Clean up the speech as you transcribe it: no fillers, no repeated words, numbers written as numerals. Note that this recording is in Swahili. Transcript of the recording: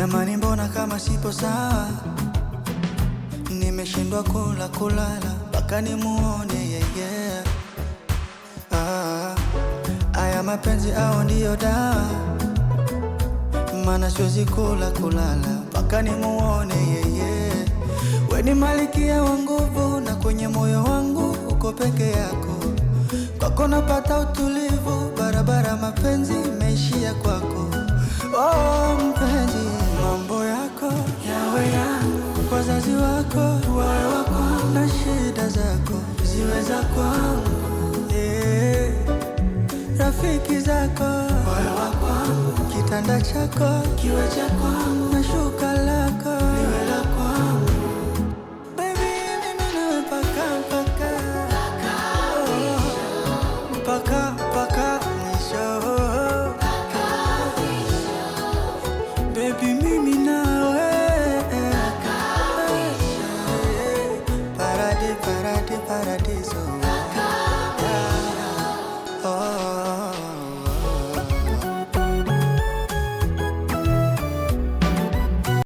Jamani, mbona kama sipo sawa? Nimeshindwa kula kulala mpaka nimuone yeye. Aya mapenzi au ndiyo dawa? Mana siwezi kula kulala mpaka nimuone yeye. We ni malikia wa nguvu na kwenye moyo wangu uko peke yako. Kwako napata utulivu, barabara mapenzi imeishia kwako. Oh mpenzi, mambo yako yawe yangu, wazazi wako wawe wako, na shida zako ziwe za kwangu. Rafiki zako wawe wa kwangu, kitanda chako kiwe cha kwangu, na shuka